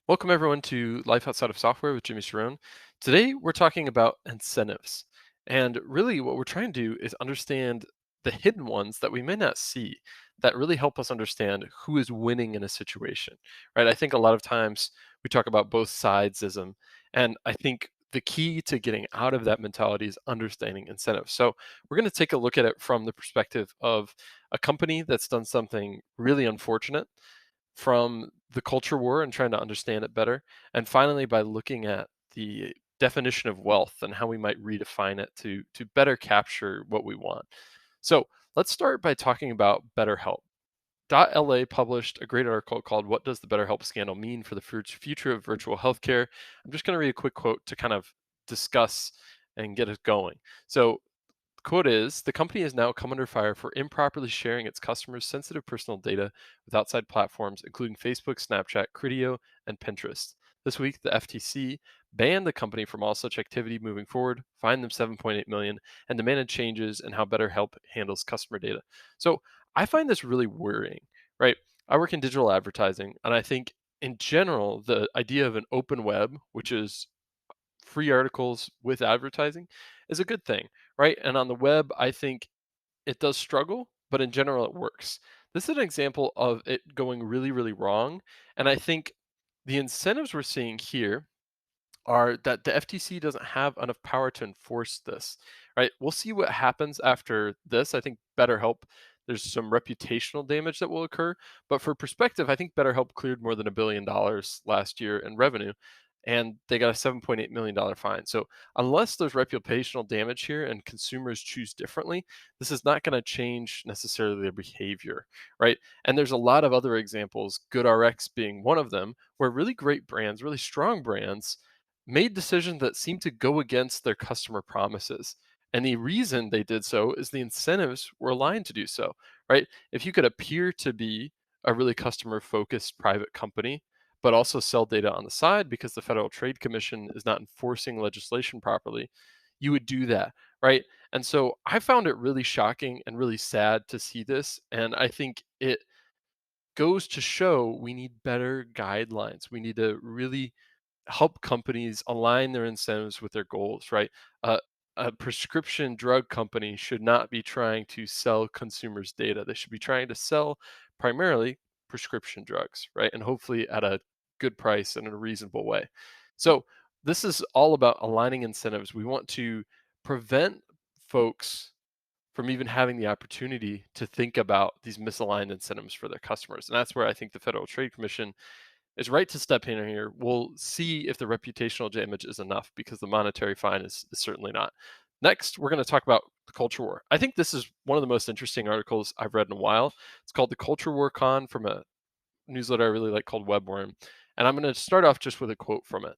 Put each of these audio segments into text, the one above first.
Welcome everyone to Life Outside of Software with Jimmy Cerrone. Today we're talking about incentives. And really what we're trying to do is understand the hidden ones that we may not see that really help us understand who is winning in a situation. Right? I think a lot of times we talk about both sidesism, and I think the key to getting out of that mentality is understanding incentives. So, we're going to take a look at it from the perspective of a company that's done something really unfortunate, from the culture war and trying to understand it better, and finally by looking at the definition of wealth and how we might redefine it to better capture what we want. So let's start by talking about BetterHelp. .la published a great article called "What Does the BetterHelp Scandal Mean for the Future of Virtual Healthcare?" I'm just going to read a quick quote to kind of discuss and get us going. So quote is, "The company has now come under fire for improperly sharing its customers' sensitive personal data with outside platforms, including Facebook, Snapchat, Criteo, and Pinterest. This week, the FTC banned the company from all such activity moving forward, fined them 7.8 million, and demanded changes in how BetterHelp handles customer data." So I find this really worrying, right? I work in digital advertising, and I think in general, the idea of an open web, which is free articles with advertising, is a good thing, right? And on the web, I think it does struggle, but in general, it works. This is an example of it going really, really wrong. And I think the incentives we're seeing here are that the FTC doesn't have enough power to enforce this, right? We'll see what happens after this. I think BetterHelp, there's some reputational damage that will occur. But for perspective, I think BetterHelp cleared more than $1 billion last year in revenue, and they got a $7.8 million fine. So unless there's reputational damage here and consumers choose differently, this is not going to change necessarily their behavior, right? And there's a lot of other examples, GoodRx being one of them, where really great brands, really strong brands, made decisions that seemed to go against their customer promises. And the reason they did so is the incentives were aligned to do so, right? If you could appear to be a really customer focused private company, but also sell data on the side because the Federal Trade Commission is not enforcing legislation properly, you would do that, right? And so I found it really shocking and really sad to see this. And I think it goes to show we need better guidelines. We need to really help companies align their incentives with their goals, right? A prescription drug company should not be trying to sell consumers data. They should be trying to sell primarily prescription drugs, right? And hopefully at a good price and in a reasonable way. So this is all about aligning incentives. We want to prevent folks from even having the opportunity to think about these misaligned incentives for their customers. And that's where I think the Federal Trade Commission is right to step in here. We'll see if the reputational damage is enough because the monetary fine is certainly not. Next, we're going to talk about the culture war. I think this is one of the most interesting articles I've read in a while. It's called The Culture War Con from a newsletter I really like called Webworm. And I'm going to start off just with a quote from it.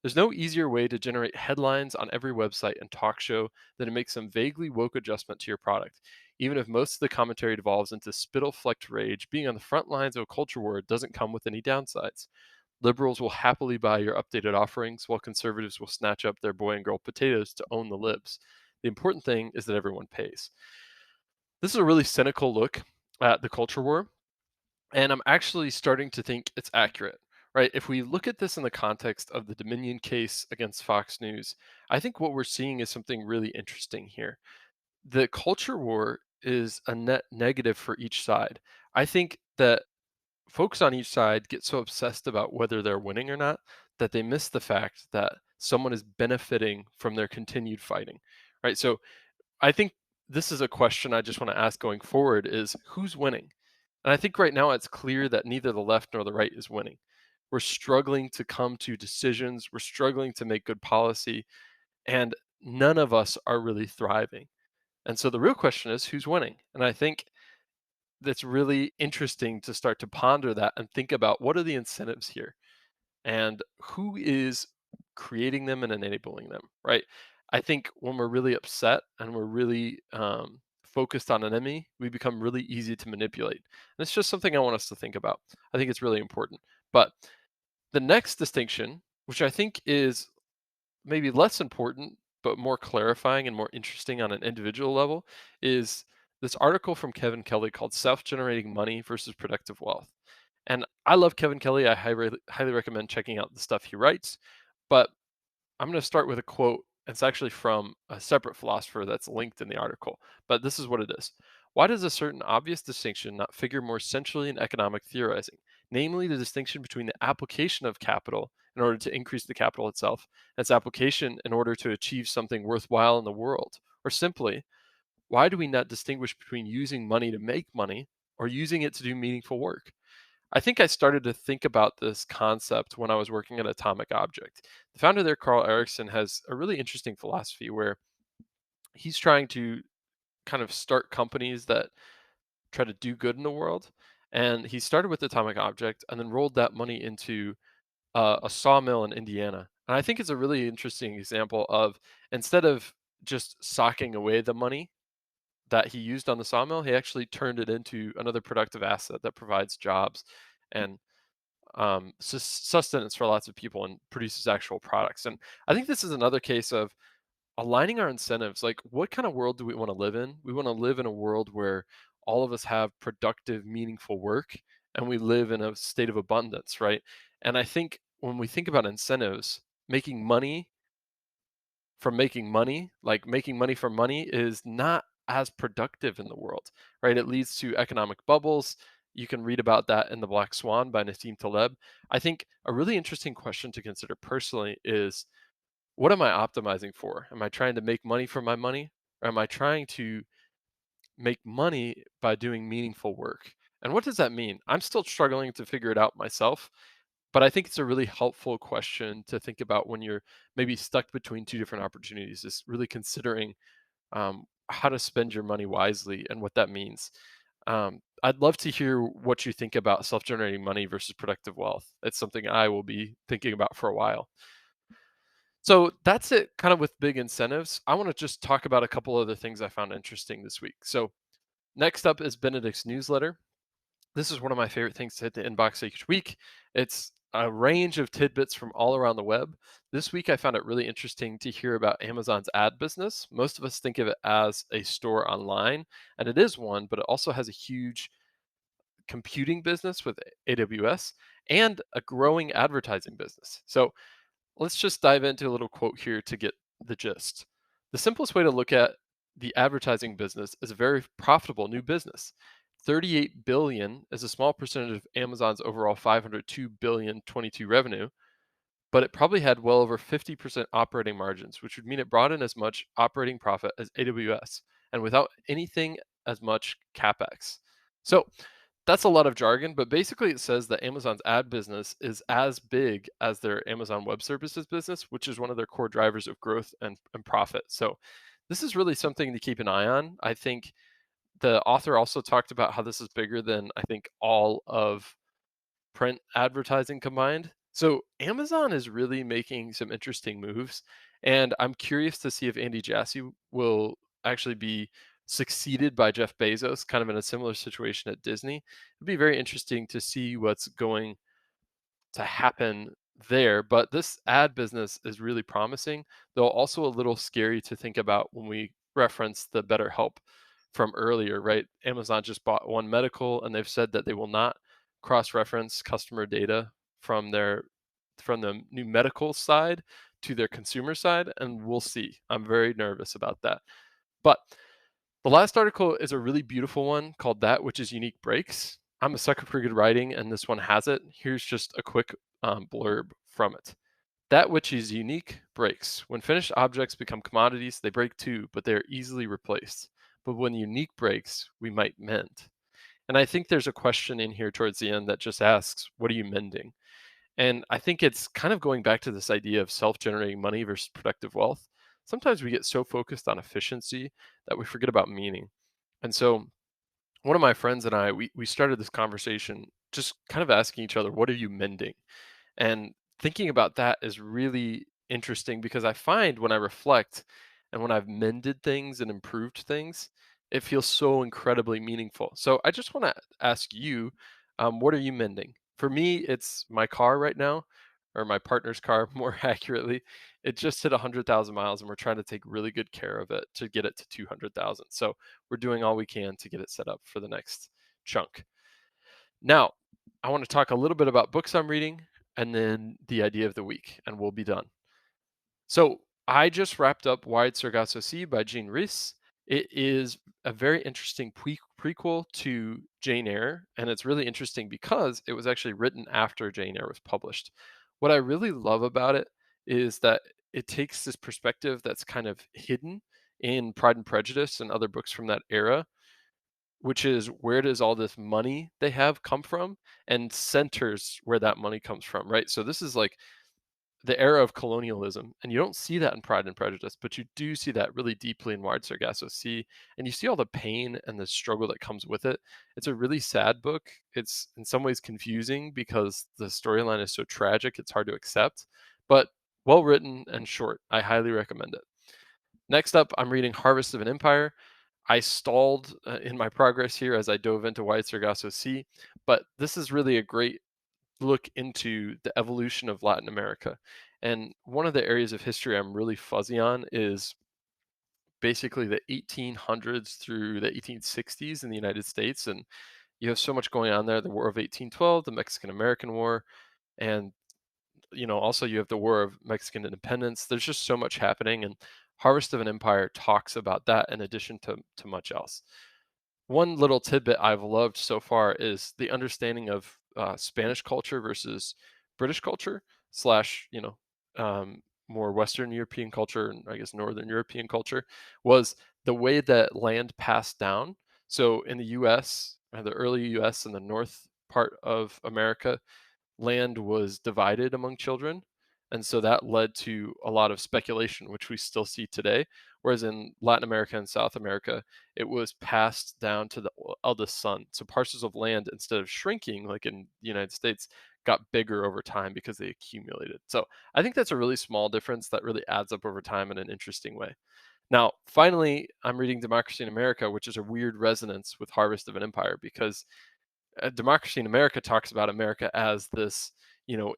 "There's no easier way to generate headlines on every website and talk show than to make some vaguely woke adjustment to your product. Even if most of the commentary devolves into spittle flecked rage, being on the front lines of a culture war doesn't come with any downsides. Liberals will happily buy your updated offerings, while conservatives will snatch up their boy and girl potatoes to own the libs. The important thing is that everyone pays." This is a really cynical look at the culture war, and I'm actually starting to think it's accurate, right? If we look at this in the context of the Dominion case against Fox News, I think what we're seeing is something really interesting here. The culture war is a net negative for each side. I think that folks on each side get so obsessed about whether they're winning or not that they miss the fact that someone is benefiting from their continued fighting, right? So I think this is a question I just want to ask going forward is who's winning? And I think right now it's clear that neither the left nor the right is winning. We're struggling to come to decisions, we're struggling to make good policy, and none of us are really thriving. And so the real question is who's winning? And I think that's really interesting to start to ponder that and think about what are the incentives here and who is creating them and enabling them, right? I think when we're really upset and we're really focused on an enemy, we become really easy to manipulate. And it's just something I want us to think about. I think it's really important. But the next distinction, which I think is maybe less important, but more clarifying and more interesting on an individual level, is this article from Kevin Kelly called Self Generating Money versus Productive Wealth. And I love Kevin Kelly. I highly recommend checking out the stuff he writes. But I'm going to start with a quote. It's actually from a separate philosopher that's linked in the article. But this is what it is. Why does a certain obvious distinction not figure more centrally in economic theorizing, namely the distinction between the application of capital in order to increase the capital itself, and its application in order to achieve something worthwhile in the world? Or simply, why do we not distinguish between using money to make money or using it to do meaningful work? I think I started to think about this concept when I was working at Atomic Object. The founder there, Carl Erickson, has a really interesting philosophy where he's trying to kind of start companies that try to do good in the world. And he started with Atomic Object and then rolled that money into a sawmill in Indiana. And I think it's a really interesting example of instead of just socking away the money that he used on the sawmill, he actually turned it into another productive asset that provides jobs and sustenance for lots of people and produces actual products. And I think this is another case of aligning our incentives. Like, what kind of world do we want to live in? We want to live in a world where all of us have productive, meaningful work and we live in a state of abundance, right? And I think when we think about incentives, making money making money, like making money from money, is not as productive in the world, right? It leads to economic bubbles. You can read about that in The Black Swan by Nassim Taleb. I think a really interesting question to consider personally is, what am I optimizing for? Am I trying to make money from my money? Or am I trying to make money by doing meaningful work? And what does that mean? I'm still struggling to figure it out myself, but I think it's a really helpful question to think about when you're maybe stuck between two different opportunities, is really considering how to spend your money wisely and what that means. I'd love to hear what you think about self generating money versus productive wealth. It's something I will be thinking about for a while. So that's it kind of with big incentives. I want to just talk about a couple other things I found interesting this week. So, next up is Benedict's newsletter. This is one of my favorite things to hit the inbox each week. It's a range of tidbits from all around the web. This week, I found it really interesting to hear about Amazon's ad business. Most of us think of it as a store online, and it is one, but it also has a huge computing business with AWS and a growing advertising business. So let's just dive into a little quote here to get the gist. The simplest way to look at the advertising business is a very profitable new business. 38 billion is a small percentage of Amazon's overall 502 billion 22 revenue, but it probably had well over 50% operating margins, which would mean it brought in as much operating profit as AWS and without anything as much capex. So that's a lot of jargon, but basically it says that Amazon's ad business is as big as their Amazon Web Services business, which is one of their core drivers of growth and profit. So this is really something to keep an eye on. I think the author also talked about how this is bigger than I think all of print advertising combined. So Amazon is really making some interesting moves, and I'm curious to see if Andy Jassy will actually be succeeded by Jeff Bezos, kind of in a similar situation at Disney. It'd be very interesting to see what's going to happen there. But this ad business is really promising, though also a little scary to think about when we reference the BetterHelp from earlier, right? Amazon just bought One Medical, and they've said that they will not cross-reference customer data from the new medical side to their consumer side, and we'll see. I'm very nervous about that. But the last article is a really beautiful one called That Which is Unique Breaks. I'm a sucker for good writing, and this one has it. Here's just a quick blurb from it. That which is unique breaks. When finished objects become commodities, they break too, but they are easily replaced. But when unique breaks, we might mend. And I think there's a question in here towards the end that just asks, what are you mending? And I think it's kind of going back to this idea of self generating money versus productive wealth. Sometimes we get so focused on efficiency that we forget about meaning. And so, one of my friends and I, we started this conversation just kind of asking each other, what are you mending? And thinking about that is really interesting because I find when I reflect and when I've mended things and improved things, it feels so incredibly meaningful. So I just want to ask you, what are you mending? For me, it's my car right now, or my partner's car, more accurately. It just hit 100,000 miles, and we're trying to take really good care of it to get it to 200,000. So we're doing all we can to get it set up for the next chunk. Now, I want to talk a little bit about books I'm reading and then the idea of the week, and we'll be done. So I just wrapped up Wide Sargasso Sea by Jean Rhys. It is a very interesting prequel to Jane Eyre, and it's really interesting because it was actually written after Jane Eyre was published. What I really love about it is that it takes this perspective that's kind of hidden in Pride and Prejudice and other books from that era, which is where does all this money they have come from, and centers where that money comes from, right? So this is like the era of colonialism, and you don't see that in Pride and Prejudice, but you do see that really deeply in Wide Sargasso Sea, and you see all the pain and the struggle that comes with it. It's a really sad book. It's in some ways confusing because the storyline is so tragic, it's hard to accept, but well written and short. I highly recommend it. Next up, I'm reading Harvest of an Empire. I stalled in my progress here as I dove into Wide Sargasso Sea, but this is really a great look into the evolution of Latin America. And one of the areas of history I'm really fuzzy on is basically the 1800s through the 1860s in the United States. And you have so much going on there, the War of 1812, the Mexican American War, and also you have the War of Mexican Independence. There's just so much happening, and Harvest of an Empire talks about that in addition to much else. One little tidbit I've loved so far is the understanding of Spanish culture versus British culture slash, more Western European culture and I guess Northern European culture was the way that land passed down. So in the U.S., the early U.S. and the north part of America, land was divided among children. And so that led to a lot of speculation, which we still see today. Whereas in Latin America and South America, it was passed down to the eldest son. So parcels of land, instead of shrinking like in the United States, got bigger over time because they accumulated. So I think that's a really small difference that really adds up over time in an interesting way. Now, finally, I'm reading Democracy in America, which is a weird resonance with Harvest of an Empire because Democracy in America talks about America as this,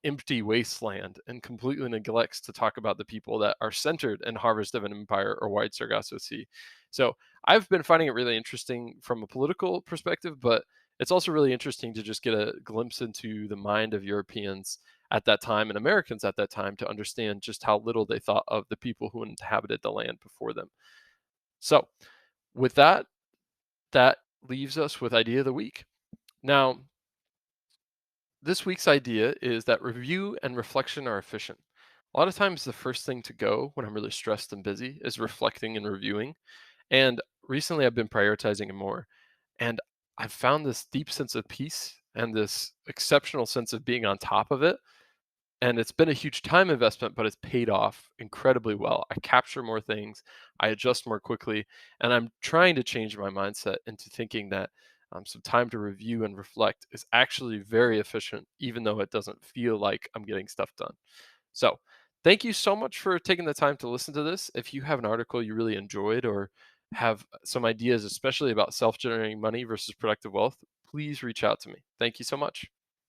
empty wasteland and completely neglects to talk about the people that are centered in Harvest of an Empire or Wide Sargasso Sea. So I've been finding it really interesting from a political perspective, but it's also really interesting to just get a glimpse into the mind of Europeans at that time and Americans at that time to understand just how little they thought of the people who inhabited the land before them. So, with that, that leaves us with idea of the week. Now, this week's idea is that review and reflection are efficient. A lot of times, the first thing to go when I'm really stressed and busy is reflecting and reviewing. And recently, I've been prioritizing it more. And I've found this deep sense of peace and this exceptional sense of being on top of it, and it's been a huge time investment, but it's paid off incredibly well. I capture more things, I adjust more quickly, and I'm trying to change my mindset into thinking that some time to review and reflect is actually very efficient, even though it doesn't feel like I'm getting stuff done. So, thank you so much for taking the time to listen to this. If you have an article you really enjoyed or have some ideas, especially about self generating money versus productive wealth, please reach out to me. Thank you so much.